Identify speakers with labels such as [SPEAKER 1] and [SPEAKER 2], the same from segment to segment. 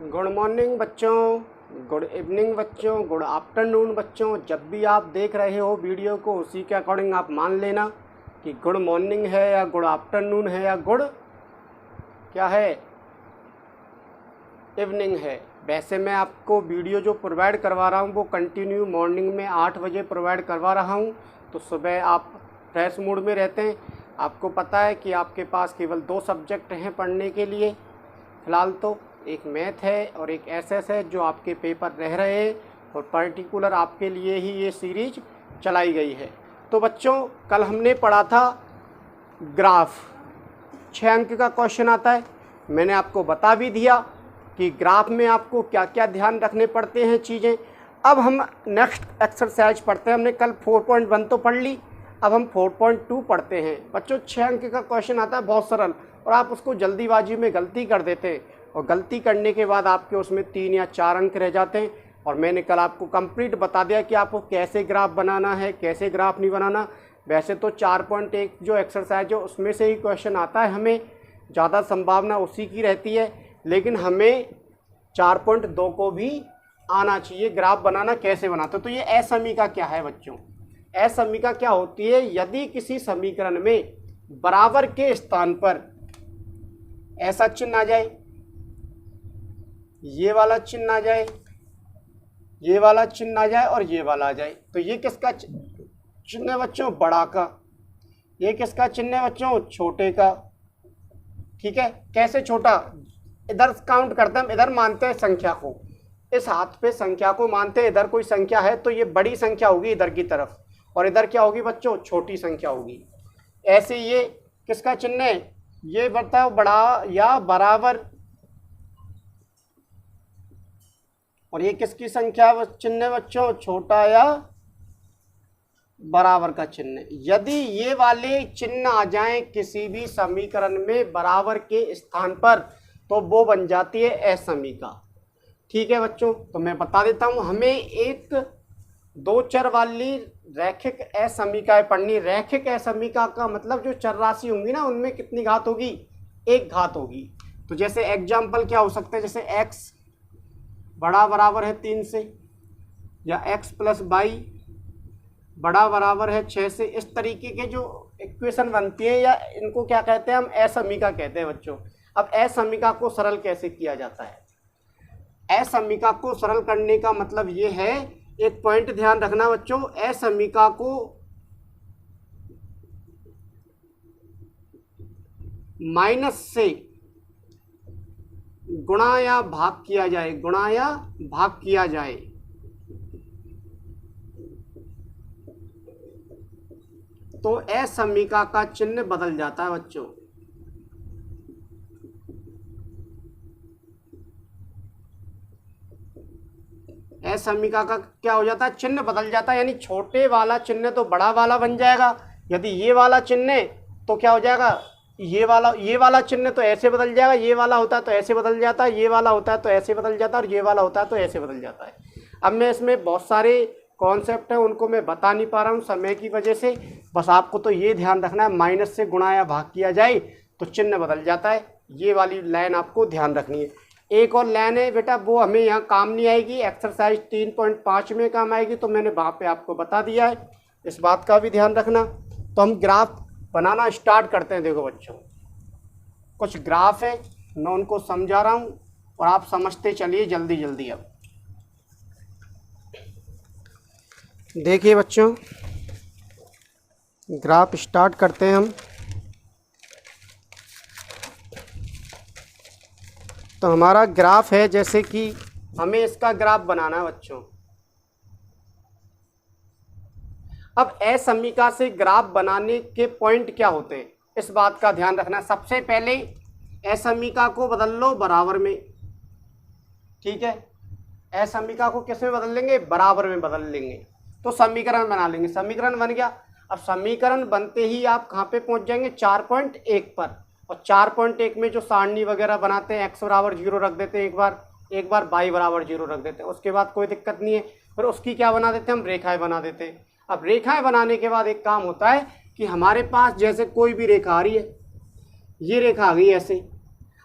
[SPEAKER 1] Good morning बच्चों, good evening बच्चों, good afternoon बच्चों। जब भी आप देख रहे हो वीडियो को उसी के अकॉर्डिंग आप मान लेना कि गुड मॉर्निंग है या गुड आफ्टरनून है या गुड क्या है, इवनिंग है। वैसे मैं आपको वीडियो जो प्रोवाइड करवा रहा हूँ वो कंटिन्यू मॉर्निंग में 8 बजे प्रोवाइड करवा रहा हूँ, तो सुबह आप फ्रेश मूड में रहते हैं। आपको पता है कि आपके पास केवल 2 सब्जेक्ट हैं पढ़ने के लिए फ़िलहाल, तो एक मैथ है और एक एसएस है जो आपके पेपर रह रहे हैं और पर्टिकुलर आपके लिए ही ये सीरीज चलाई गई है। तो बच्चों, कल हमने पढ़ा था ग्राफ, 6 अंक का क्वेश्चन आता है। मैंने आपको बता भी दिया कि ग्राफ में आपको क्या क्या ध्यान रखने पड़ते हैं चीज़ें। अब हम नेक्स्ट एक्सरसाइज पढ़ते हैं। हमने कल 4.1 तो पढ़ ली, अब हम 4.2 पढ़ते हैं। बच्चों 6 अंक का क्वेश्चन आता है, बहुत सरल, और आप उसको जल्दीबाजी में गलती कर देते हैं और गलती करने के बाद आपके उसमें 3 या 4 अंक रह जाते हैं। और मैंने कल आपको कंप्लीट बता दिया कि आपको कैसे ग्राफ बनाना है, कैसे ग्राफ नहीं बनाना। वैसे तो 4.1 जो एक्सरसाइज है उसमें से ही क्वेश्चन आता है, हमें ज़्यादा संभावना उसी की रहती है, लेकिन हमें 4.2 को भी आना चाहिए ग्राफ बनाना कैसे बनाते। तो ये असमीका क्या है बच्चों? असमीका क्या होती है? यदि किसी समीकरण में बराबर के स्थान पर ऐसा चिन्ह आ जाए, ये वाला चिन्ह आ जाए, ये वाला चिन्ह आ जाए और ये वाला आ जाए, तो ये किसका चिन्ह है बच्चों? बड़ा का। ये किसका चिन्ह है बच्चों? छोटे का। ठीक है, कैसे छोटा? इधर काउंट करते हैं हम, इधर मानते हैं संख्या को, इस हाथ पे संख्या को मानते हैं। इधर कोई संख्या है तो ये बड़ी संख्या होगी इधर की तरफ, और इधर क्या होगी बच्चों? छोटी संख्या होगी। ऐसे ये किसका चिन्ह है? ये बताओ, बड़ा या बराबर। और ये किसकी संख्या चिन्ह है बच्चों? छोटा या बराबर का चिन्ह। यदि ये वाले चिन्ह आ जाएं किसी भी समीकरण में बराबर के स्थान पर तो वो बन जाती है असमीका। ठीक है बच्चों, तो मैं बता देता हूं, हमें एक 2 चर वाली रैखिक असमीकाएं पढ़नी। रैखिक असमीका का मतलब जो चर राशि होंगी ना, उनमें कितनी घात होगी? 1 घात होगी। तो जैसे एग्जाम्पल क्या हो सकते हैं, जैसे x बड़ा बराबर है 3 से, या x + y बड़ा बराबर है 6 से। इस तरीके के जो इक्वेशन बनती है, या इनको क्या कहते हैं? हम असमीका कहते हैं बच्चों। अब असमीका को सरल कैसे किया जाता है? असमीका को सरल करने का मतलब ये है, एक पॉइंट ध्यान रखना बच्चों, असमीका को माइनस से गुणा या भाग किया जाए, गुणा या भाग किया जाए, तो असमीका का चिन्ह बदल जाता है बच्चों। असमीका का क्या हो जाता है? चिन्ह बदल जाता है, यानी छोटे वाला चिन्ह तो बड़ा वाला बन जाएगा। यदि ये वाला चिन्ह तो क्या हो जाएगा? ये वाला चिन्ह तो ऐसे बदल जाएगा, ये वाला होता है तो ऐसे बदल जाता है, ये वाला होता है तो ऐसे बदल जाता है, और ये वाला होता है तो ऐसे बदल जाता है। अब मैं इसमें बहुत सारे कॉन्सेप्ट हैं, उनको मैं बता नहीं पा रहा हूँ समय की वजह से। बस आपको तो ये ध्यान रखना है, माइनस से गुणा या भाग किया जाए तो चिन्ह बदल जाता है। ये वाली लाइन आपको ध्यान रखनी है। एक और लाइन है बेटा, वो हमें यहाँ काम नहीं आएगी, एक्सरसाइज 3.5 में काम आएगी, तो मैंने वहाँ पे आपको बता दिया है, इस बात का भी ध्यान रखना। तो हम ग्राफ बनाना स्टार्ट करते हैं। देखो बच्चों, कुछ ग्राफ है, मैं उनको समझा रहा हूँ और आप समझते चलिए जल्दी जल्दी। अब देखिए बच्चों, ग्राफ स्टार्ट करते हैं हम। तो हमारा ग्राफ है, जैसे कि हमें इसका ग्राफ बनाना है बच्चों। अब असमीका से ग्राफ बनाने के पॉइंट क्या होते हैं, इस बात का ध्यान रखना। सबसे पहले असमीका को बदल लो बराबर में। ठीक है, असमीका को किस में बदल लेंगे? बराबर में बदल लेंगे, तो समीकरण बना लेंगे। समीकरण बन गया। अब समीकरण बनते ही आप कहाँ पे पहुँच जाएंगे? 4.1 पर। और 4.1 में जो सारणी वगैरह बनाते हैं, x = 0 रख देते हैं एक बार, y = 0 रख देते हैं, उसके बाद कोई दिक्कत नहीं है। फिर उसकी क्या बना देते हैं? हम रेखाएं बना देते हैं। अब रेखाएं बनाने के बाद एक काम होता है कि हमारे पास जैसे कोई भी रेखा आ रही है, ये रेखा आ गई ऐसे,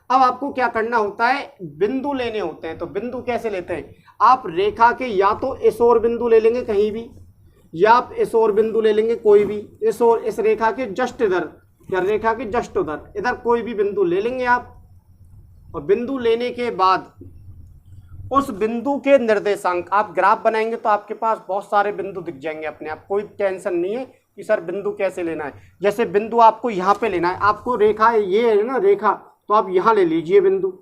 [SPEAKER 1] अब आपको क्या करना होता है, बिंदु लेने होते हैं। तो बिंदु कैसे लेते हैं, आप रेखा के या तो इस ओर बिंदु ले लेंगे कहीं भी, या आप इस ओर बिंदु ले लेंगे कोई भी, इस ओर, इस रेखा के जस्ट इधर या रेखा के जस्ट उधर, इधर कोई भी बिंदु ले लेंगे आप। और बिंदु लेने के बाद उस बिंदु के निर्देशांक, आप ग्राफ बनाएंगे तो आपके पास बहुत सारे बिंदु दिख जाएंगे अपने आप, कोई टेंशन नहीं है कि सर बिंदु कैसे लेना है। जैसे बिंदु आपको यहाँ पे लेना है, आपको रेखा ये है ना रेखा, तो आप यहाँ ले लीजिए बिंदु।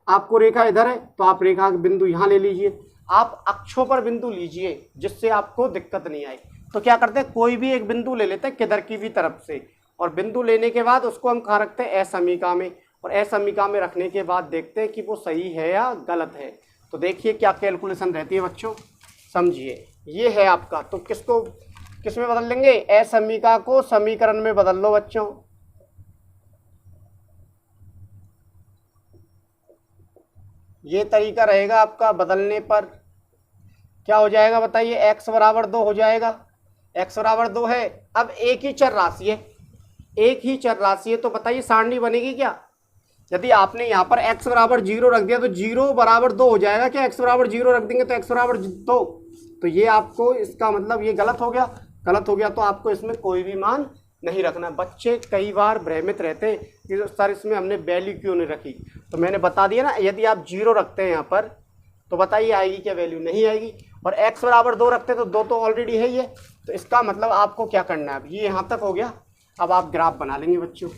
[SPEAKER 1] आपको रेखा इधर है तो आप रेखा बिंदु यहाँ ले लीजिए। आप अक्षों पर बिंदु लीजिए जिससे आपको दिक्कत नहीं आए। तो क्या करते हैं, कोई भी एक बिंदु ले लेते हैं किधर की भी तरफ से, और बिंदु लेने के बाद उसको हम कहाँ रखते हैं, असमीका में। और असमीका में रखने के बाद देखते हैं कि वो सही है या गलत है। तो देखिए क्या कैलकुलेशन रहती है बच्चों, समझिए। ये है आपका, तो किसको किस में बदल लेंगे, असमीका को समीकरण में बदल लो बच्चों। ये तरीका रहेगा आपका बदलने पर। क्या हो जाएगा बताइए, x बराबर 2 हो जाएगा। x बराबर 2 है। अब एक ही चर राशि है, एक ही चर राशि है, तो बताइए सारणी बनेगी क्या। यदि आपने यहाँ पर x बराबर 0 रख दिया तो 0 बराबर 2 हो जाएगा क्या, x बराबर 0 रख देंगे तो x बराबर 2। तो ये आपको, इसका मतलब ये गलत हो गया। गलत हो गया तो आपको इसमें कोई भी मान नहीं रखना। बच्चे कई बार भ्रमित रहते हैं कि सर इसमें हमने वैल्यू क्यों नहीं रखी। तो मैंने बता दिया ना, यदि आप 0 रखते हैं यहाँ पर तो बताइए आएगी क्या वैल्यू, नहीं आएगी। और x बराबर 2 रखते हैं तो 2 तो ऑलरेडी है ये। तो इसका मतलब आपको क्या करना है, अब ये यहाँ तक हो गया। अब आप ग्राफ बना लेंगे बच्चों,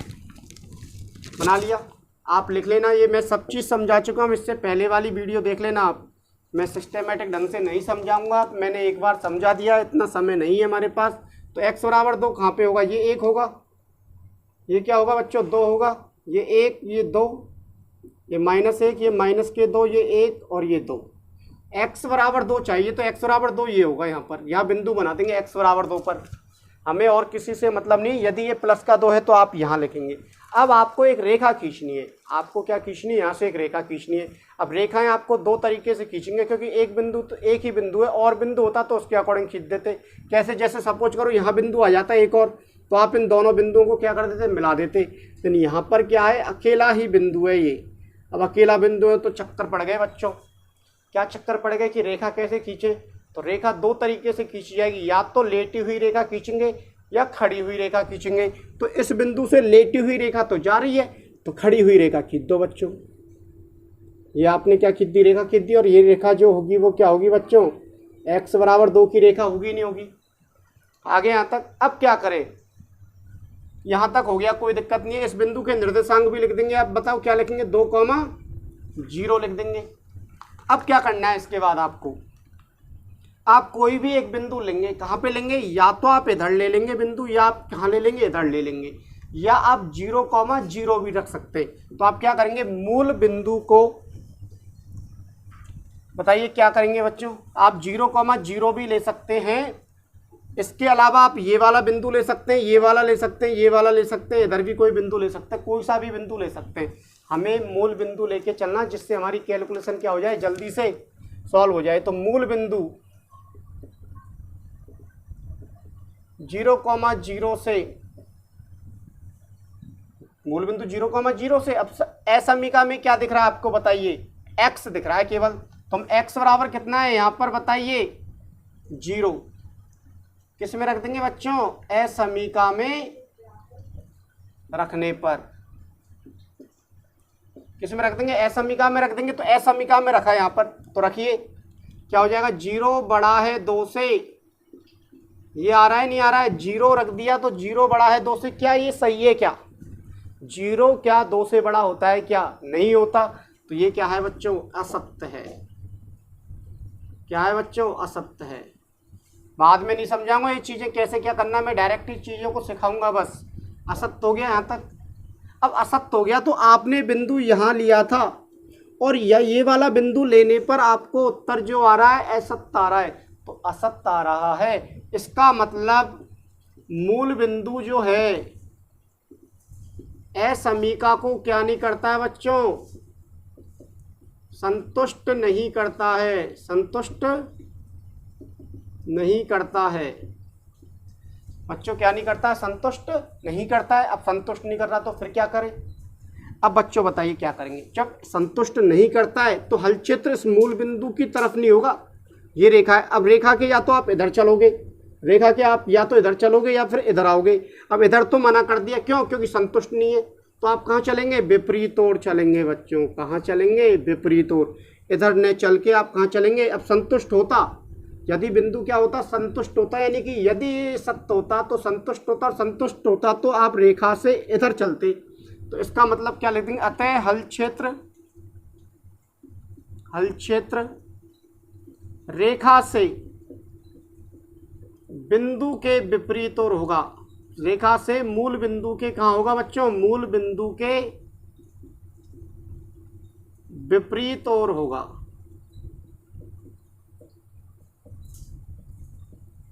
[SPEAKER 1] बना लिया। आप लिख लेना, ये मैं सब चीज़ समझा चुका हूँ, इससे पहले वाली वीडियो देख लेना आप। मैं सिस्टेमेटिक ढंग से नहीं समझाऊंगा, मैंने एक बार समझा दिया, इतना समय नहीं है हमारे पास। तो x बराबर 2 कहाँ पे होगा, ये 1 होगा, ये क्या होगा बच्चों 2 होगा, ये 1 ये 2, ये -1 ये -2 ये 1 और ये 2। x बराबर 2 चाहिए तो x बराबर 2 ये होगा, यहाँ पर यहाँ बिंदु बना देंगे x बराबर 2 पर। हमें और किसी से मतलब नहीं। यदि ये प्लस का 2 है तो आप यहाँ लिखेंगे। अब आपको एक रेखा खींचनी है, आपको क्या खींचनी है, यहाँ से एक रेखा खींचनी है। अब रेखाएं आपको 2 तरीके से खींचेंगे, क्योंकि एक बिंदु तो एक ही बिंदु है, और बिंदु होता तो उसके अकॉर्डिंग खींच देते। कैसे, जैसे सपोज करो यहाँ बिंदु आ जाता है एक और, तो आप इन दोनों बिंदुओं को क्या कर देते, मिला देते। लेकिन यहाँ पर क्या है, अकेला ही बिंदु है ये। अब अकेला बिंदु है तो चक्कर पड़ गए बच्चों। क्या चक्कर पड़ गए कि रेखा कैसे खींचें। तो रेखा 2 तरीके से खींची जाएगी, या तो लेटी हुई रेखा खींचेंगे या खड़ी हुई रेखा खींचेंगे। तो इस बिंदु से लेटी हुई रेखा तो जा रही है, तो खड़ी हुई रेखा खींच दो बच्चों। ये आपने क्या खींच दी, रेखा खींच दी। और ये रेखा जो होगी वो क्या होगी बच्चों, x बराबर 2 की रेखा होगी नहीं होगी। आगे यहाँ तक। अब क्या करें, यहाँ तक हो गया, कोई दिक्कत नहीं है। इस बिंदु के निर्देशांक भी लिख देंगे। आप बताओ क्या लिखेंगे, 2,0 लिख देंगे। अब क्या करना है, इसके बाद आपको, आप कोई भी एक बिंदु लेंगे। कहाँ पे लेंगे, या तो आप इधर ले लेंगे बिंदु, या आप कहाँ ले लेंगे, इधर ले लेंगे, या आप 0,0 भी रख सकते हैं। तो आप क्या करेंगे, मूल बिंदु को, बताइए क्या करेंगे बच्चों, आप 0,0 भी ले सकते हैं। इसके अलावा आप ये वाला बिंदु ले सकते हैं, ये वाला ले सकते हैं, ये वाला ले सकते हैं, इधर भी कोई बिंदु ले सकते हैं, कोई सा भी बिंदु ले सकते हैं। हमें मूल बिंदु लेके चलना, जिससे हमारी कैलकुलेशन क्या हो जाए, जल्दी से सॉल्व हो जाए। तो मूल बिंदु 0,0 से, मूल बिंदु 0,0 से। अब असमीका में क्या दिख रहा है आपको, बताइए, x दिख रहा है केवल। तो हम x बराबर कितना है यहाँ पर, बताइए 0। किस में रख देंगे बच्चों, असमीका में रखने पर। किस में रख देंगे, असमीका में रख देंगे। तो असमीका में रखा है यहाँ पर, तो रखिए क्या हो जाएगा, 0 बड़ा है 2 से। ये आ रहा है नहीं आ रहा है, 0 रख दिया तो 0 बड़ा है 2 से। क्या ये सही है क्या, 0 क्या 2 से बड़ा होता है क्या, नहीं होता। तो ये क्या है बच्चों, असत्य है। क्या है बच्चों, असत्य है। बाद में नहीं समझाऊंगा ये चीज़ें कैसे क्या करना, मैं डायरेक्ट ही चीज़ों को सिखाऊंगा बस। असत्य हो गया यहाँ तक। अब असत्य हो गया तो आपने बिंदु यहाँ लिया था, और ये वाला बिंदु लेने पर आपको उत्तर जो आ रहा है असत्य आ रहा है। तो असत्य आ रहा है, इसका मतलब मूल बिंदु जो है असमीका को क्या नहीं करता है बच्चों, संतुष्ट नहीं करता है, संतुष्ट नहीं करता है बच्चों। क्या नहीं करता है, संतुष्ट नहीं करता है। अब संतुष्ट नहीं कर रहा तो फिर क्या करें, अब बच्चों बताइए क्या करेंगे, जब संतुष्ट नहीं करता है तो हल क्षेत्र इस मूल बिंदु की तरफ नहीं होगा। ये रेखा है, अब रेखा के या तो आप इधर चलोगे, रेखा के आप या तो इधर चलोगे या फिर इधर आओगे। अब इधर तो मना कर दिया, क्यों? क्योंकि संतुष्ट नहीं है। तो आप कहाँ चलेंगे? विपरीत ओर चलेंगे बच्चों। कहाँ चलेंगे? विपरीत ओर। इधर न चल के आप कहाँ चलेंगे? अब संतुष्ट होता, यदि बिंदु क्या होता? संतुष्ट होता, यानी कि यदि सत्य होता तो संतुष्ट होता, और संतुष्ट होता तो आप रेखा से इधर चलते। तो इसका मतलब क्या लिख देंगे? अतः हल क्षेत्र रेखा से बिंदु के विपरीत ओर होगा। रेखा से मूल बिंदु के कहाँ होगा बच्चों? मूल बिंदु के विपरीत ओर होगा।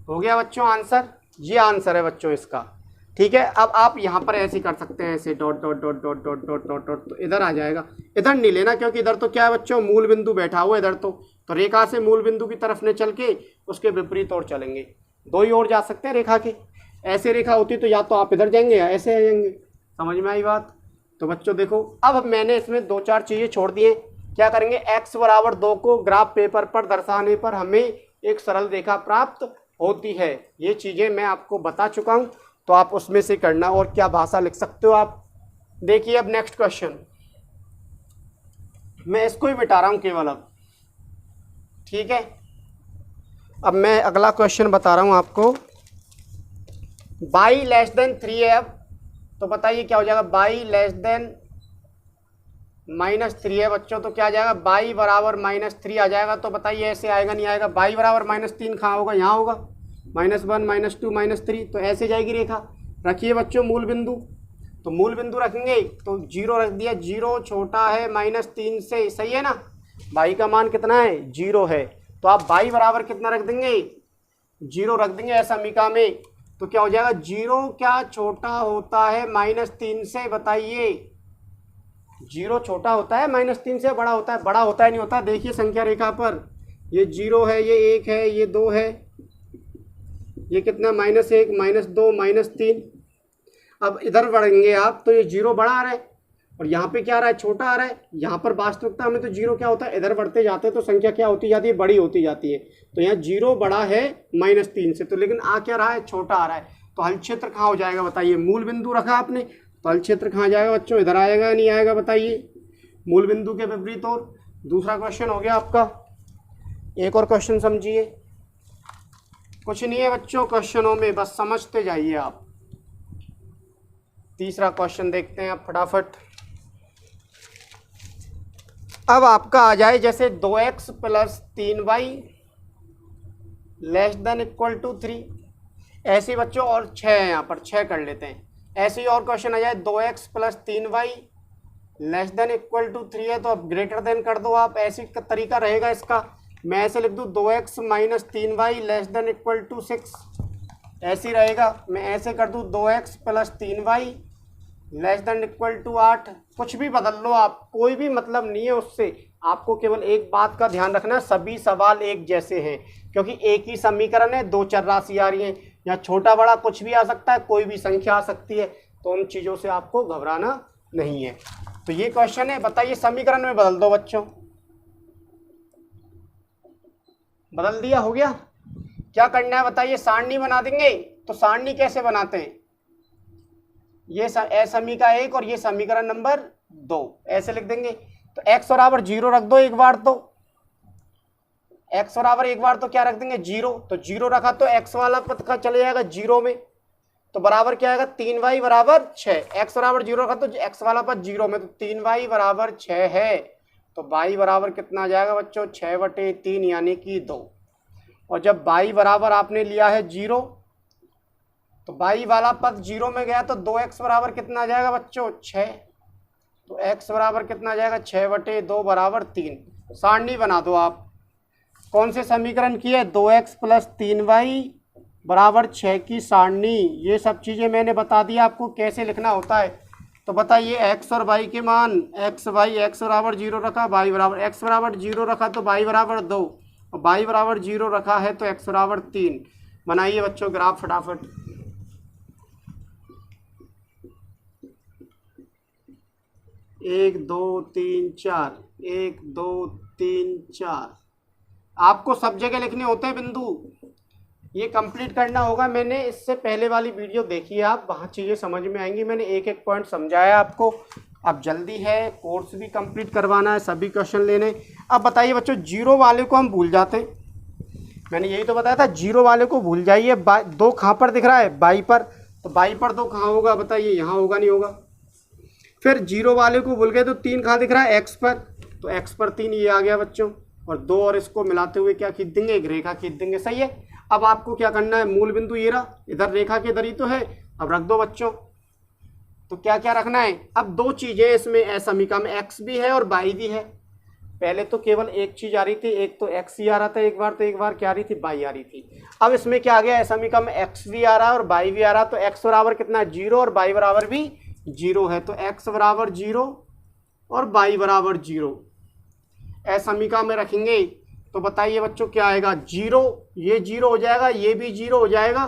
[SPEAKER 1] हो गया बच्चों आंसर? ये आंसर है बच्चों इसका। ठीक है, अब आप यहाँ पर ऐसे कर सकते हैं, ऐसे dot dot dot dot dot dot dot dot, तो इधर आ जाएगा। इधर नहीं लेना, क्योंकि इधर तो क्या है बच्चों? मूल बिंदु बैठा हुआ इधर। तो रेखा से मूल बिंदु की तरफ ने चल के उसके विपरीत ओर चलेंगे। दो ही ओर जा सकते हैं रेखा के। ऐसे रेखा होती तो या तो आप इधर जाएंगे या ऐसे जाएंगे। समझ में आई बात? तो बच्चों देखो, अब मैंने इसमें दो चार चीज़ें छोड़ दिए। क्या करेंगे? x बराबर 2 को ग्राफ पेपर पर दर्शाने पर हमें एक सरल रेखा प्राप्त होती है। ये चीज़ें मैं आपको बता चुका हूँ, तो आप उसमें से करना। और क्या भाषा लिख सकते हो आप? देखिए अब नेक्स्ट क्वेश्चन, मैं इसको ही बिठा रहा हूँ केवल अब। ठीक है, अब मैं अगला क्वेश्चन बता रहा हूँ आपको। y लेस देन 3 तो बताइए क्या हो जाएगा? y लेस देन -3 है बच्चों, तो क्या आ जाएगा? y बराबर -3 आ जाएगा। तो बताइए ऐसे आएगा नहीं आएगा? y बराबर -3 कहाँ होगा? यहाँ होगा। -1 -2 -3, तो ऐसे जाएगी रेखा। रखिए बच्चों मूल बिंदु, तो मूल बिंदु रखेंगे तो 0 रख दिया। 0 छोटा है -3 से, सही है ना? y का मान कितना है? 0 है। तो आप y बराबर कितना रख देंगे? 0 रख देंगे ऐसा समीकरण में। तो क्या हो जाएगा? 0 क्या छोटा होता है -3 से? बताइए। 0 छोटा होता है -3 से, बड़ा होता है? बड़ा होता है नहीं होता? देखिए संख्या रेखा पर, ये 0 है, ये 1 है, ये 2 है, ये कितना? -1 -2 -3। अब इधर बढ़ेंगे आप तो ये 0 बड़ा आ रहा है, और यहाँ पे क्या आ रहा है? छोटा आ रहा है। यहाँ पर वास्तविकता में तो 0 क्या होता है? इधर बढ़ते जाते हैं तो संख्या क्या होती जाती है? बड़ी होती जाती है। तो यहाँ 0 बड़ा है -3 से, तो लेकिन आ क्या रहा है? छोटा आ रहा है। तो हल क्षेत्र कहाँ हो जाएगा? बताइए। मूल बिंदु रखा आपने, तो हल क्षेत्र कहाँ जाएगा बच्चों? इधर आएगा या नहीं आएगा? बताइए। मूल बिंदु के विपरीत ओर। दूसरा क्वेश्चन हो गया आपका। एक और क्वेश्चन समझिए, कुछ नहीं है बच्चों क्वेश्चनों में, बस समझते जाइए आप। तीसरा क्वेश्चन देखते हैं आप फटाफट। अब आपका आ जाए जैसे 2x + 3y less than equal to 3, ऐसे बच्चों। और 6 है यहाँ पर, 6 कर लेते हैं। ऐसे ही और क्वेश्चन आ जाए 2x + 3y less than equal to 3 है, तो अब ग्रेटर देन कर दो आप। ऐसे का तरीका रहेगा इसका। मैं ऐसे लिख दूँ 2x - 3y less than equal to 6, ऐसे ही रहेगा। मैं ऐसे कर दूँ 2x + 3y less than equal to 8। कुछ भी बदल लो आप, कोई भी मतलब नहीं है उससे। आपको केवल एक बात का ध्यान रखना है, सभी सवाल एक जैसे हैं, क्योंकि एक ही समीकरण है, 2 चर राशि आ रही है। या छोटा बड़ा कुछ भी आ सकता है, कोई भी संख्या आ सकती है। तो उन चीज़ों से आपको घबराना नहीं है। तो ये क्वेश्चन है, बताइए समीकरण में बदल दो बच्चों। बदल दिया, हो गया। क्या करना है बताइए? सारणी बना देंगे। तो सारणी कैसे बनाते हैं? ये समीकरण 1 और ये समीकरण नंबर 2, ऐसे लिख देंगे। तो x बराबर 0 रख दो एक बार, तो x बराबर एक बार तो क्या रख देंगे? 0। तो 0 रखा तो x वाला पद का चले जाएगा 0 में, तो बराबर क्या आएगा? 3y बराबर 6। x बराबर 0 रखा तो x वाला पद 0 में, तो 3y बराबर 6 है। तो y बराबर कितना आ जाएगा बच्चों? 6/3 यानी कि 2। और जब y बराबर आपने लिया है 0, तो y वाला पद 0 में गया तो 2x बराबर कितना आ जाएगा बच्चों? 6। तो x बराबर कितना आ जाएगा? 6/2 बराबर 3। सारणी बना दो आप। कौन से समीकरण की है? 2x + 3y बराबर 6 की सारणी। ये सब चीज़ें मैंने बता दिया आपको कैसे लिखना होता है। तो बताइए x और y के मान। x बराबर 0 रखा, x बराबर 0 रखा तो y बराबर 2, और y बराबर 0 रखा है तो x बराबर 3। बनाइए बच्चों ग्राफ फटाफट। 1 2 3 4, 1 2 3 4। आपको सब जगह लिखने होते हैं बिंदु, ये कंप्लीट करना होगा। मैंने इससे पहले वाली वीडियो देखी है आप, वहाँ चीज़ें समझ में आएंगी। मैंने एक एक पॉइंट समझाया आपको। अब जल्दी है, कोर्स भी कंप्लीट करवाना है, सभी क्वेश्चन लेने। अब बताइए बच्चों, जीरो वाले को हम भूल जाते हैं। मैंने यही तो बताया था, जीरो वाले को भूल जाइए। दो कहाँ पर दिख रहा है? बाई पर। तो बाई पर दो कहाँ होगा बताइए? यहाँ होगा, नहीं होगा। फिर जीरो वाले को भूल गए तो 3 कहाँ दिख रहा है? एक्स पर। तो एक्स पर 3 ये आ गया बच्चों। और 2 और इसको मिलाते हुए क्या खींच देंगे? एक रेखा खींच देंगे। सही है। अब आपको क्या करना है? मूल बिंदु ये रहा, इधर रेखा के इधर ही तो है। अब रख दो बच्चों। तो क्या क्या रखना है? अब 2 चीज़ें इसमें असमीका में, एक्स भी है और वाई भी है। पहले तो केवल एक चीज़ आ रही थी, एक तो एक्स ही आ रहा था एक बार, तो एक बार क्या आ रही थी? वाई आ रही थी। अब इसमें क्या आ गया? असमीका में एक्स भी आ रहा है और वाई भी आ रहा है। तो एक्स बराबर कितना है? 0 और वाई बराबर भी 0 है। तो एक्स बराबर 0 और वाई बराबर 0 असमीका में रखेंगे। तो बताइए बच्चों क्या आएगा? 0, ये 0 हो जाएगा, ये भी 0 हो जाएगा।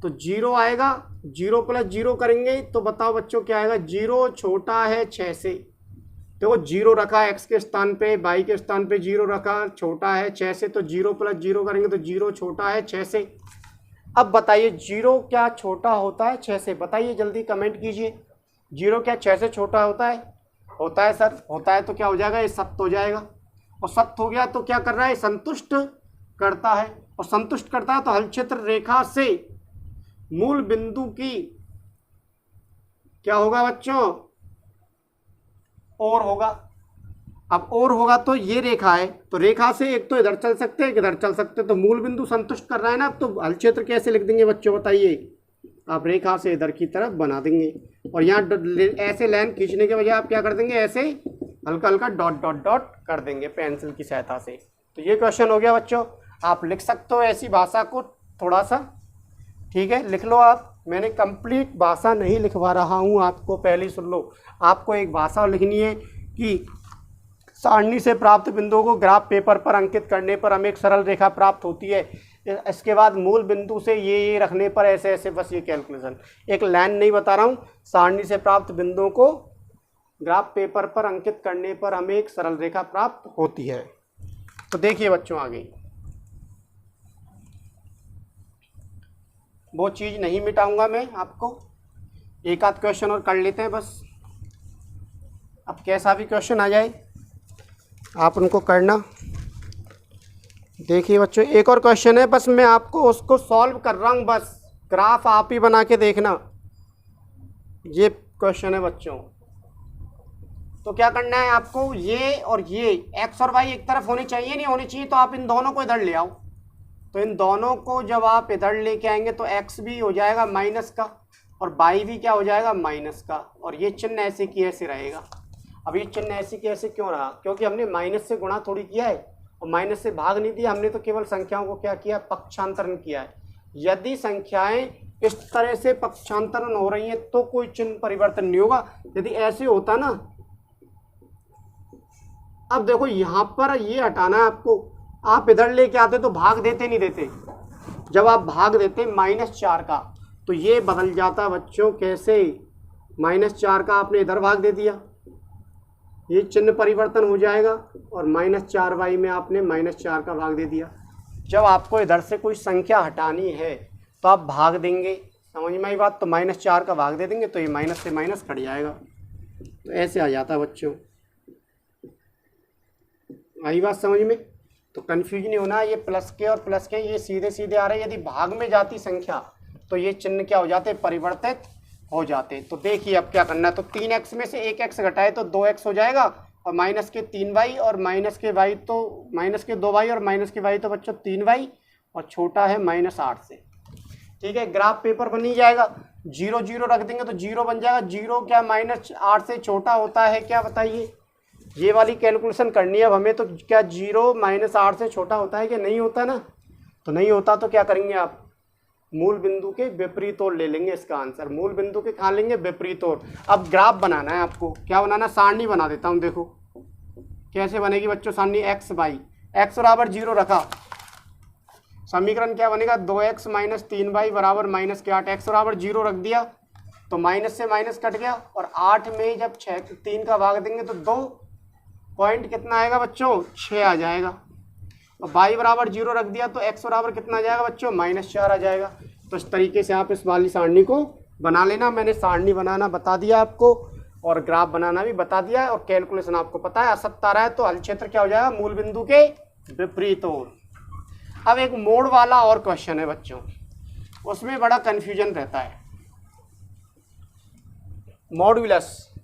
[SPEAKER 1] तो 0 आएगा, 0 + 0 करेंगे तो बताओ बच्चों क्या आएगा? 0 छोटा है 6 से। देखो 0 रखा है एक्स के स्थान पे, वाई के स्थान पे 0 रखा, छोटा है 6 से। तो 0 + 0 करेंगे तो 0 छोटा है 6 से। अब बताइए 0 क्या छोटा होता है 6 से? बताइए जल्दी कमेंट कीजिए। 0 क्या 6 से छोटा होता है? होता है सर, होता है। तो क्या हो जाएगा? ये सत्य हो जाएगा। और सत्य हो गया तो क्या कर रहा है? संतुष्ट करता है। और संतुष्ट करता है तो हल क्षेत्र रेखा से मूल बिंदु की क्या होगा बच्चों? और होगा। अब और होगा तो ये रेखा है, तो रेखा से एक तो इधर चल सकते हैं, एक इधर चल सकते हैं। तो मूल बिंदु संतुष्ट कर रहा है ना। अब तो हल क्षेत्र कैसे लिख देंगे बच्चों बताइए? आप रेखा से इधर की तरफ बना देंगे और यहाँ ऐसे लाइन खींचने के बजाय आप क्या कर देंगे? ऐसे हल्का हल्का डॉट डॉट डॉट कर देंगे पेंसिल की सहायता से। तो ये क्वेश्चन हो गया बच्चों। आप लिख सकते हो ऐसी भाषा को थोड़ा सा, ठीक है, लिख लो आप। मैंने कंप्लीट भाषा नहीं लिखवा रहा हूँ आपको, पहले सुन लो। आपको एक भाषा लिखनी है कि सारणी से प्राप्त बिंदुओं को ग्राफ पेपर पर अंकित करने पर हमें एक सरल रेखा प्राप्त होती है। इसके बाद मूल बिंदु से ये रखने पर ऐसे ऐसे, बस ये कैलकुलेशन। एक लाइन नहीं बता रहा हूँ। सारणी से प्राप्त बिंदुओं को ग्राफ पेपर पर अंकित करने पर हमें एक सरल रेखा प्राप्त होती है। तो देखिए बच्चों आगे, वो चीज़ नहीं मिटाऊंगा मैं आपको। एक आध क्वेश्चन और कर लेते हैं बस। अब कैसा भी क्वेश्चन आ जाए आप उनको करना। देखिए बच्चों एक और क्वेश्चन है, बस मैं आपको उसको सॉल्व कर रहा हूँ। बस ग्राफ आप ही बना के देखना। ये क्वेश्चन है बच्चों। तो क्या करना है आपको? ये और ये एक्स और वाई एक तरफ होनी चाहिए, नहीं होनी चाहिए? तो आप इन दोनों को इधर ले आओ। तो इन दोनों को जब आप इधर लेके आएंगे तो एक्स भी हो जाएगा माइनस का और वाई भी क्या हो जाएगा? माइनस का। और ये चिन्ह ऐसे की ऐसे रहेगा। अब ये चिन्ह ऐसे की ऐसे क्यों रहा? क्योंकि हमने माइनस से गुणा थोड़ी किया है और माइनस से भाग नहीं दिया। हमने तो केवल संख्याओं को क्या किया? पक्षांतरण किया है। यदि संख्याएं इस तरह से पक्षांतरण हो रही हैं तो कोई चिन्ह परिवर्तन नहीं होगा। यदि ऐसे होता ना, अब देखो यहाँ पर ये हटाना है आपको। आप इधर लेके आते तो भाग देते नहीं देते? जब आप भाग देते -4 का तो ये बदल जाता बच्चों। कैसे? -4 का आपने इधर भाग दे दिया, ये चिन्ह परिवर्तन हो जाएगा। और -4y में आपने -4 का भाग दे दिया। जब आपको इधर से कोई संख्या हटानी है तो आप भाग देंगे। समझ में आई बात? तो -4 का भाग दे देंगे तो ये माइनस से माइनस कट जाएगा। तो ऐसे आ जाता बच्चों। आई बात समझ में? तो कन्फ्यूज नहीं होना। ये प्लस के और प्लस के ये सीधे सीधे आ रहे हैं। यदि भाग में जाती संख्या तो ये चिन्ह क्या हो जाते? परिवर्तित हो जाते। तो देखिए अब क्या करना है। तो 3x में से 1x घटाए तो 2x हो जाएगा और माइनस के 3y और माइनस के y तो माइनस के 2y और माइनस के y तो बच्चों 3y और छोटा है -8 से। ठीक है, ग्राफ पेपर बन ही जाएगा। 0 0 रख देंगे तो 0 बन जाएगा। 0 क्या -8 से छोटा होता है क्या? बताइए। ये वाली कैलकुलेशन करनी है अब हमें। तो क्या 0 -8 से छोटा होता है कि नहीं होता ना? तो नहीं होता तो क्या करेंगे आप? मूल बिंदु के विपरीत ओर ले लेंगे इसका आंसर। मूल बिंदु के कहाँ लेंगे? विपरीत ओर। अब ग्राफ बनाना है आपको। क्या बनाना? सारणी बना देता हूँ। देखो कैसे बनेगी बच्चों सारणी। एक्स बाई एक्स बराबर 0 रखा, समीकरण क्या बनेगा? 2x - 3y बराबर -8। एक्स बराबर 0 रख दिया तो माइनस से माइनस कट गया, और 8 में जब 3 का भाग देंगे तो 2 पॉइंट कितना आएगा बच्चों, 6 आ जाएगा। और y बराबर 0 रख दिया तो x बराबर कितना आ जाएगा बच्चों, -4 आ जाएगा। तो इस तरीके से आप इस वाली सारणी को बना लेना। मैंने सारणी बनाना बता दिया आपको, और ग्राफ बनाना भी बता दिया है, और कैलकुलेशन आपको पता है। असत्य आ रहा है तो हल क्षेत्र क्या हो जाएगा, मूल बिंदु के विपरीत ओर। अब एक मोड वाला और क्वेश्चन है बच्चों, उसमें बड़ा कंफ्यूजन रहता है। मॉड्यूलस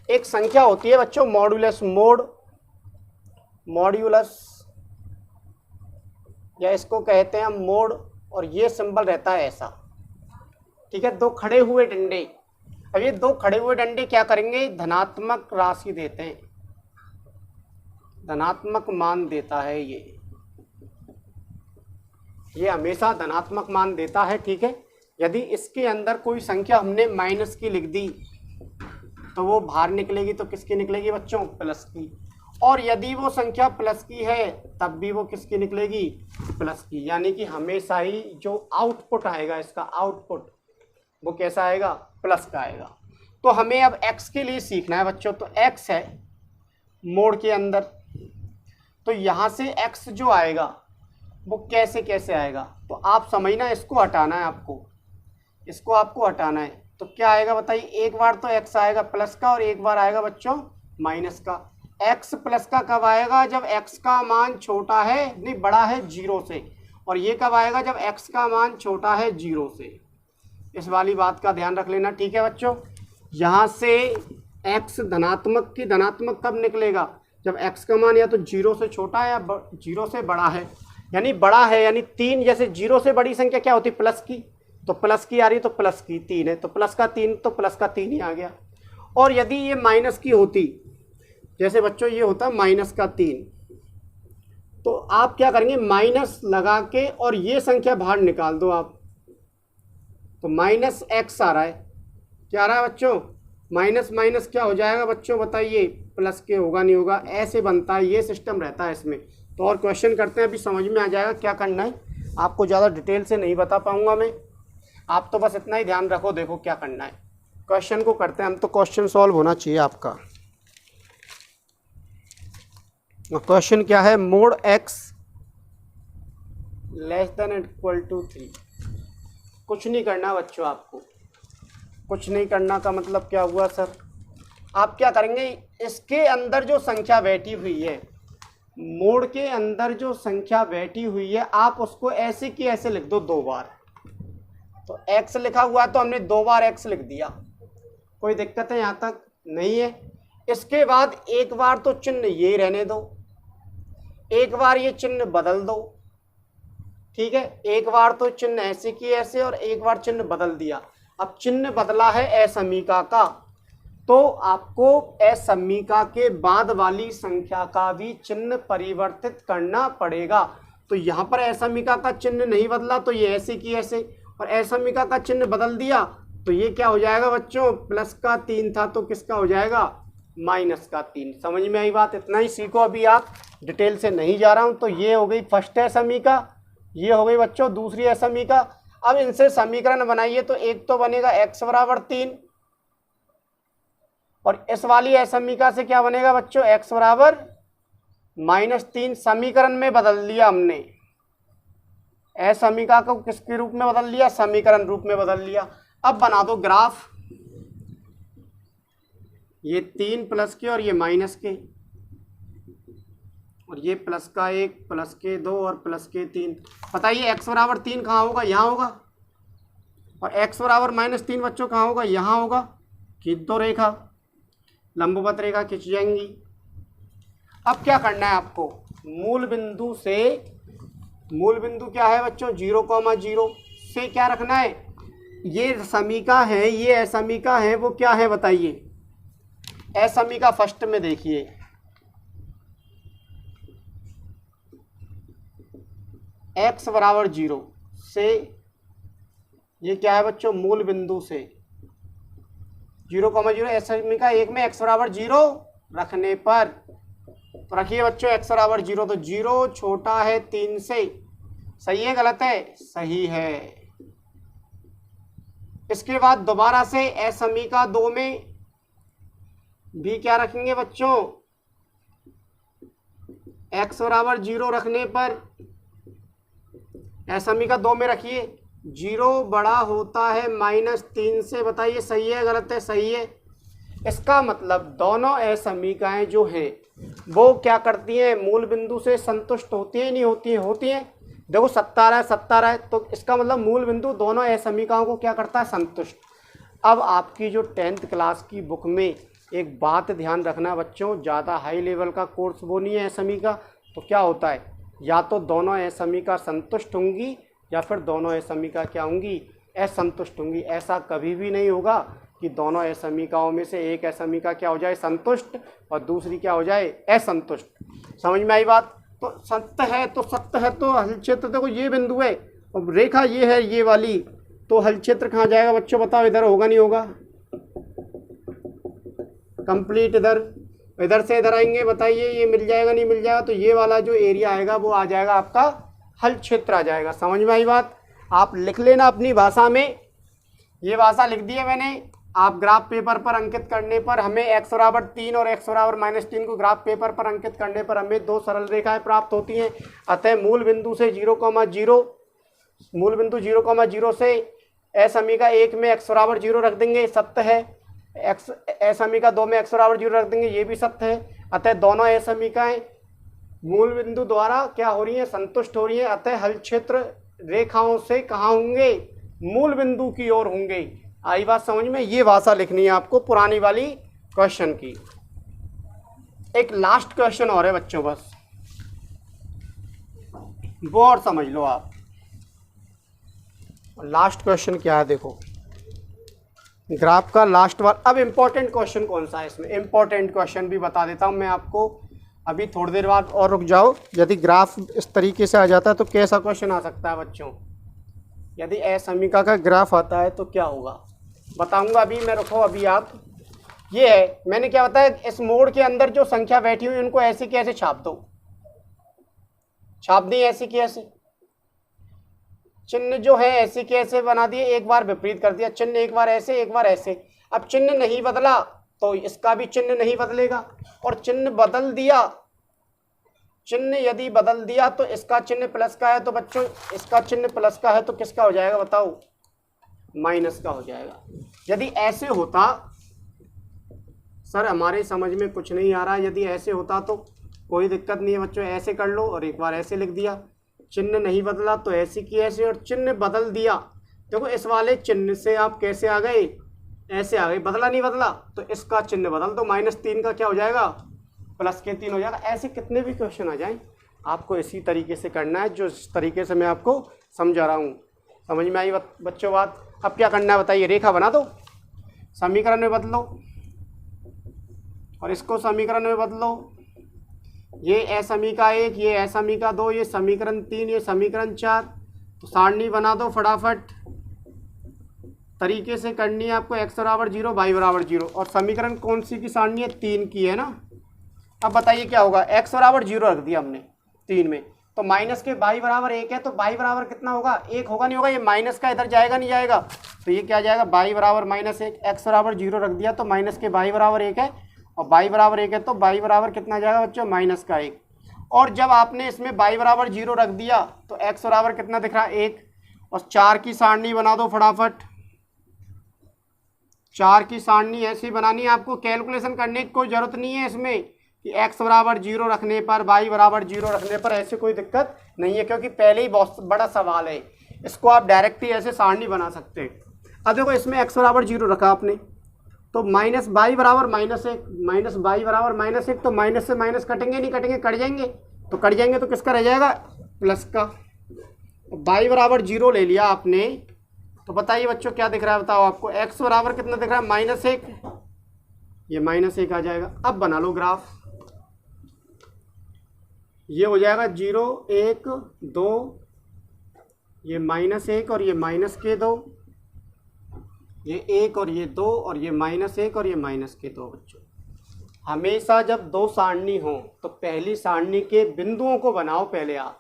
[SPEAKER 1] एक संख्या होती है बच्चों, मॉड्यूलस, मॉड्यूलस या इसको कहते हैं मोड, और ये सिंबल रहता है ऐसा, ठीक है। 2 खड़े हुए डंडे, अब ये 2 खड़े हुए डंडे क्या करेंगे, धनात्मक राशि देते हैं, धनात्मक मान देता है ये हमेशा धनात्मक मान देता है, ठीक है। यदि इसके अंदर कोई संख्या हमने माइनस की लिख दी तो वो बाहर निकलेगी, तो किसकी निकलेगी बच्चों, प्लस की। और यदि वो संख्या प्लस की है तब भी वो किसकी निकलेगी, प्लस की। यानी कि हमेशा ही जो आउटपुट आएगा, इसका आउटपुट वो कैसा आएगा, प्लस का आएगा। तो हमें अब x के लिए सीखना है बच्चों। तो x है मोड के अंदर, तो यहाँ से x जो आएगा वो कैसे कैसे आएगा, तो आप समझना, इसको हटाना है आपको, इसको आपको हटाना है। तो क्या आएगा बताइए, एक बार तो x आएगा प्लस का और एक बार आएगा बच्चों माइनस का। x प्लस का कब आएगा, जब x का मान छोटा है, नहीं बड़ा है 0 से। और ये कब आएगा, जब x का मान छोटा है 0 से। इस वाली बात का ध्यान रख लेना, ठीक है बच्चों। यहाँ से x धनात्मक की धनात्मक कब निकलेगा, जब x का मान या तो 0 से छोटा है या 0 से बड़ा है। यानी बड़ा है यानी 3, जैसे 0 से बड़ी संख्या क्या होती है, प्लस की, तो प्लस की आ रही है तो प्लस की 3 है, तो प्लस का 3 तो प्लस का 3 ही आ गया। और यदि ये माइनस की होती, जैसे बच्चों ये होता माइनस का 3, तो आप क्या करेंगे, माइनस लगा के और ये संख्या बाहर निकाल दो आप, तो -x आ रहा है। क्या आ रहा है बच्चों, माइनस माइनस क्या हो जाएगा बच्चों बताइए, प्लस के होगा नहीं होगा, ऐसे बनता है, ये सिस्टम रहता है इसमें। तो और क्वेश्चन करते हैं, अभी समझ में आ जाएगा क्या करना है। आपको ज़्यादा डिटेल से नहीं बता पाऊंगा मैं, आप तो बस इतना ही ध्यान रखो, देखो क्या करना है। क्वेश्चन को करते हैं हम, तो क्वेश्चन सॉल्व होना चाहिए आपका। क्वेश्चन क्या है, मोड x < 3। कुछ नहीं करना बच्चों, आपको कुछ नहीं करना का मतलब क्या हुआ सर, आप क्या करेंगे, इसके अंदर जो संख्या बैठी हुई है, मोड के अंदर जो संख्या बैठी हुई है, आप उसको ऐसे की ऐसे लिख दो 2 बार। तो x लिखा हुआ है तो हमने 2 बार x लिख दिया, कोई दिक्कत है यहाँ तक नहीं है। इसके बाद एक बार तो चिन्ह ये रहने दो, एक बार ये चिन्ह बदल दो, ठीक है। एक बार तो चिन्ह ऐसे की ऐसे और एक बार चिन्ह बदल दिया। अब चिन्ह बदला है असमीका का, तो आपको असमीका के बाद वाली संख्या का भी चिन्ह परिवर्तित करना पड़ेगा। तो यहाँ पर असमीका का चिन्ह नहीं बदला तो ये ऐसे की ऐसे, और असमीका का चिन्ह बदल दिया तो ये क्या हो जाएगा बच्चों, प्लस का 3 था तो किसका हो जाएगा, माइनस का 3। समझ में आई बात, इतना ही सीखो, अभी आप डिटेल से नहीं जा रहा हूँ। तो ये हो गई फर्स्ट असमीका, ये हो गई बच्चों दूसरी असमीका। अब इनसे समीकरण बनाइए, तो एक तो बनेगा x बराबर 3, और इस वाली असमीका से क्या बनेगा बच्चों, x बराबर -3। समीकरण में बदल दिया हमने, असमीका को किसके रूप में बदल लिया, समीकरण रूप में बदल लिया। अब बना दो ग्राफ, ये 3 प्लस के और ये माइनस के, और ये प्लस का 1, प्लस के 2 और प्लस के 3। बताइए x बराबर 3 कहाँ होगा, यहाँ होगा, और x बराबर -3 बच्चों कहाँ होगा, यहाँ होगा। खींच दो रेखा, लंबवत रेखा खींच जाएंगी। अब क्या करना है आपको, मूल बिंदु से, मूल बिंदु क्या है बच्चों 0,0 से क्या रखना है, ये समीका है, ये असमीका है, वो क्या है बताइए, असमीका फर्स्ट में देखिए, x बराबर 0 से, ये क्या है बच्चों मूल बिंदु से 0,0, असमीका 1 में x बराबर 0 रखने पर, तो रखिए बच्चों x बराबर 0, तो 0 छोटा है 3 से, सही है गलत है, सही है। इसके बाद दोबारा से एस समीका 2 में भी क्या रखेंगे बच्चों, x बराबर 0 रखने पर एस समीका 2 में रखिए 0 बड़ा होता है -3 से। बताइए सही है गलत है? सही है। इसका मतलब दोनों असमीकाएं जो हैं वो क्या करती हैं, मूल बिंदु से संतुष्ट होती है नहीं होती है? होती हैं। देखो 17 है तो इसका मतलब मूल बिंदु दोनों असमीकाओं को क्या करता है, संतुष्ट। अब आपकी जो 10th क्लास की बुक में एक बात ध्यान रखना बच्चों, ज़्यादा हाई लेवल का कोर्स वो नहीं है असमीका, तो क्या होता है, या तो दोनों असमीका संतुष्ट होंगी या फिर दोनों असमीका क्या होंगी, असंतुष्ट होंगी। ऐसा कभी भी नहीं होगा कि दोनों असमीकाओं में से एक असमीका क्या हो जाए, संतुष्ट, और दूसरी क्या हो जाए, असंतुष्ट। समझ में आई बात? तो सत्य है तो हल क्षेत्र देखो ये बिंदु है और रेखा ये है ये वाली, तो हल क्षेत्र कहाँ जाएगा बच्चों बताओ? इधर होगा नहीं होगा? कंप्लीट इधर से इधर आएंगे, बताइए ये मिल जाएगा नहीं मिल जाएगा? तो ये वाला जो एरिया आएगा वो आ जाएगा आपका हल क्षेत्र आ जाएगा। समझ में आई बात? आप लिख लेना अपनी भाषा में, ये भाषा लिख दी है मैंने। आप ग्राफ पेपर पर अंकित करने पर हमें x बराबर 3 और x बराबर -3 को ग्राफ पेपर पर अंकित करने पर हमें 2 सरल रेखाएं प्राप्त होती हैं। अतः मूल बिंदु से 0,0 मूल बिंदु 0,0 से असमीका 1 में x बराबर 0 रख देंगे, सत्य है। असमीका 2 में x बराबर 0 रख देंगे, ये भी सत्य है। अतः दोनों असमीकाएं मूल बिंदु द्वारा क्या हो रही हैं, संतुष्ट हो रही हैं। अतः हल क्षेत्र रेखाओं से कहाँ होंगे, मूल बिंदु की ओर होंगे। आई बात समझ में? ये भाषा लिखनी है आपको पुरानी वाली क्वेश्चन की। एक लास्ट क्वेश्चन और है बच्चों, बस वो और समझ लो आप। लास्ट क्वेश्चन क्या है देखो, ग्राफ का लास्ट वाला। अब इम्पोर्टेंट क्वेश्चन कौन सा है इसमें, इम्पोर्टेंट क्वेश्चन भी बता देता हूँ मैं आपको। अभी थोड़ी देर बाद और रुक जाओ। यदि ग्राफ इस तरीके से आ जाता है तो कैसा क्वेश्चन आ सकता है बच्चों? यदि असमीका का ग्राफ आता है तो क्या होगा बताऊंगा अभी मैं, रुको अभी आप। ये है, मैंने क्या बताया, इस मोड़ के अंदर जो संख्या बैठी हुई उनको ऐसे कैसे छाप दो, छाप दी ऐसे की ऐसे। चिन्ह जो है ऐसे के ऐसे बना दिए, एक बार विपरीत कर दिया चिन्ह, एक बार ऐसे एक बार ऐसे। अब चिन्ह नहीं बदला तो इसका भी चिन्ह नहीं बदलेगा, और चिन्ह बदल दिया, चिन्ह यदि बदल दिया तो इसका चिन्ह प्लस का है तो बच्चों इसका चिन्ह प्लस का है तो किसका हो जाएगा बताओ, माइनस का हो जाएगा। यदि ऐसे होता, सर हमारे समझ में कुछ नहीं आ रहा, यदि ऐसे होता तो कोई दिक्कत नहीं है बच्चों, ऐसे कर लो और एक बार ऐसे लिख दिया। चिन्ह नहीं बदला तो ऐसे की ऐसे, और चिन्ह बदल दिया, देखो इस वाले चिन्ह से आप कैसे आ गए, ऐसे आ गए, बदला नहीं बदला तो इसका चिन्ह बदल दो, -3 का क्या हो जाएगा, +3 हो जाएगा। ऐसे कितने भी क्वेश्चन आ जाएं आपको इसी तरीके से करना है, जो इस तरीके से मैं आपको समझा रहा हूँ। समझ में आई बच्चों बात? अब क्या करना है बताइए, रेखा बना दो, समीकरण में बदलो, और इसको समीकरण में बदलो। ये असमीका 1, ये असमीका 2, ये समीकरण 3, ये समीकरण 4। तो सारणी बना दो फटाफट, तरीके से करनी है आपको। x बराबर 0, y बराबर 0, और समीकरण कौन सी की सारणी है, 3 की है ना। अब बताइए क्या होगा, x बराबर 0 रख दिया हमने 3 में, तो माइनस के y बराबर 1 है, तो y बराबर कितना होगा, 1 होगा नहीं होगा, ये माइनस का इधर जाएगा नहीं जाएगा, तो ये क्या जाएगा, y बराबर -1। x बराबर 0 रख दिया तो माइनस के y बराबर 1 है, और y बराबर 1 है तो y बराबर कितना जाएगा बच्चों, -1। और जब आपने इसमें y बराबर 0 रख दिया तो x बराबर कितना दिख रहा है, 1। और 4 की सारणी बना दो फटाफट, 4 की सारणी ऐसी बनानी है आपको, कैलकुलेशन करने की कोई ज़रूरत नहीं है इसमें कि x बराबर 0 रखने पर y बराबर 0 रखने पर ऐसे कोई दिक्कत नहीं है, क्योंकि पहले ही बहुत बड़ा सवाल है, इसको आप डायरेक्ट ही ऐसे सारणी बना सकते हैं। अब देखो इसमें x बराबर 0 रखा आपने, तो -y बराबर -1, -y बराबर -1, तो माइनस से माइनस कटेंगे नहीं कटेंगे, कट जाएंगे, तो कट जाएंगे तो किसका रह जाएगा, प्लस का। y बराबर 0 ले लिया आपने, तो बताइए बच्चों क्या दिख रहा है बताओ आपको, x बराबर कितना दिख रहा है, -1, ये -1 आ जाएगा। अब बना लो ग्राफ, ये हो जाएगा 0, 1, 2, ये -1 और ये -2, ये 1 और ये 2, और ये -1 और ये -2। बच्चों हमेशा जब दो सारणी हो तो पहली सारणी के बिंदुओं को बनाओ पहले आप,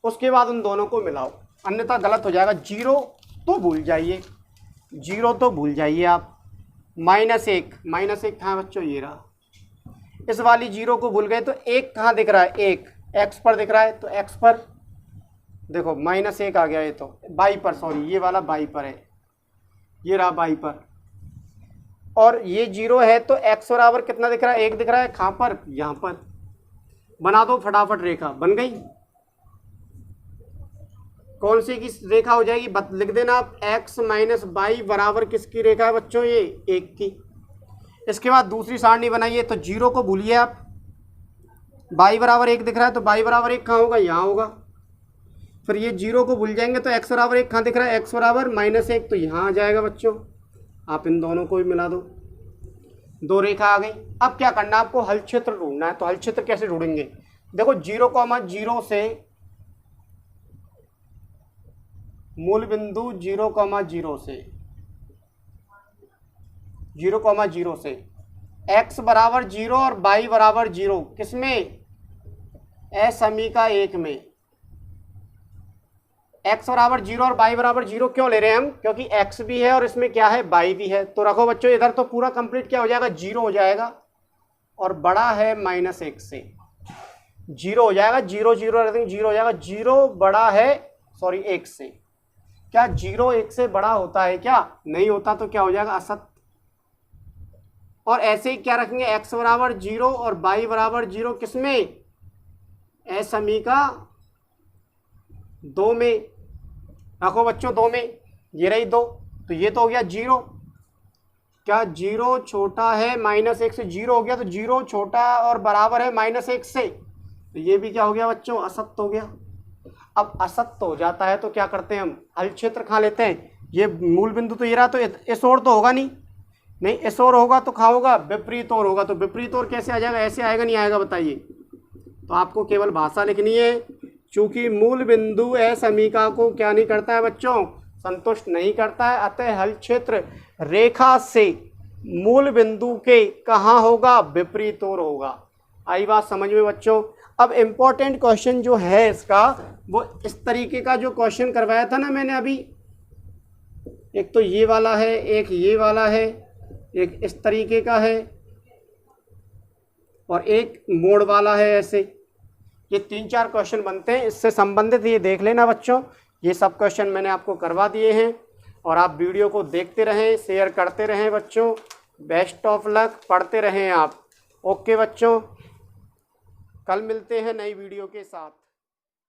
[SPEAKER 1] उसके बाद उन दोनों को मिलाओ, अन्यथा गलत हो जाएगा। 0 तो भूल जाइए, जीरो तो भूल जाइए आप, -1 था बच्चों, ये रहा। इस वाली जीरो को भूल गए तो एक कहाँ दिख रहा है, एक एक्स पर दिख रहा है, तो एक्स पर देखो -1 आ गया, ये तो बाई पर, सॉरी ये वाला बाई पर है, ये रहा बाई पर। और ये जीरो है तो एक्स बराबर कितना दिख रहा है, 1 दिख रहा है, कहाँ पर, यहाँ पर। बना दो फटाफट, रेखा बन गई। कौन सी की रेखा हो जाएगी, लिख देना आप, x माइनस बाई बराबर किसकी रेखा है बच्चों, ये 1 की। इसके बाद दूसरी सारणी बनाइए, तो जीरो को भूलिए आप, बाई बराबर 1 दिख रहा है, तो बाई बराबर 1 कहाँ होगा, यहाँ होगा। फिर ये जीरो को भूल जाएंगे तो x बराबर 1 कहाँ दिख रहा है, x बराबर -1, तो यहाँ आ जाएगा बच्चों। आप इन दोनों को भी मिला दो, दो रेखा आ गई। अब क्या करना है आपको, हल क्षेत्र ढूंढना है। तो हल क्षेत्र कैसे ढूंढेंगे, देखो 0,0 से मूल बिंदु 0,0 से x बराबर 0 और y बराबर 0 किसमें, असमीका 1 में। x बराबर 0 और y बराबर 0 क्यों ले रहे हैं हम, क्योंकि x भी है और इसमें क्या है, y भी है। तो रखो बच्चों इधर, तो पूरा कंप्लीट क्या हो जाएगा, 0 हो जाएगा, और बड़ा है -1 से, 0 हो जाएगा, 0 0 रख देंगे, 0 हो जाएगा, 0 बड़ा है, सॉरी 1 से। क्या 0 1 से बड़ा होता है क्या, नहीं होता, तो क्या हो जाएगा, असत। और ऐसे ही क्या रखेंगे, x बराबर 0 और y बराबर 0 किसमें, असमीका 2 में। रखो बच्चों 2 में, ये रही 2, तो ये तो हो गया 0। क्या 0 छोटा है -1 से, 0 हो गया, तो 0 छोटा और बराबर है -1 से, तो ये भी क्या हो गया बच्चों, असत्य हो गया। अब असत्य हो जाता है तो क्या करते हैं हम, हल क्षेत्र कहाँ लेते हैं, ये मूल बिंदु तो ये रहा, तो इस ओर तो होगा नहीं, इस ओर होगा तो कहाँ होगा, विपरीत ओर होगा। तो विपरीत ओर कैसे आ जाएगा, ऐसे आएगा नहीं आएगा, बताइए। तो आपको केवल भाषा लिखनी है, चूंकि मूल बिंदु असमीका को क्या नहीं करता है बच्चों, संतुष्ट नहीं करता है, अतः हल क्षेत्र रेखा से मूल बिंदु के कहाँ होगा, विपरीत ओर होगा। आई बात समझ में बच्चों। अब इम्पोर्टेंट क्वेश्चन जो है इसका, वो इस तरीके का जो क्वेश्चन करवाया था ना मैंने अभी, एक तो ये वाला है, एक ये वाला है, एक इस तरीके का है, और एक मोड़ वाला है, ऐसे ये 3-4 क्वेश्चन बनते हैं। इससे संबंधित ये देख लेना बच्चों, ये सब क्वेश्चन मैंने आपको करवा दिए हैं। और आप वीडियो को देखते रहें, शेयर करते रहें बच्चों। बेस्ट ऑफ लक, पढ़ते रहें आप। ओके बच्चों, कल मिलते हैं नई वीडियो के साथ।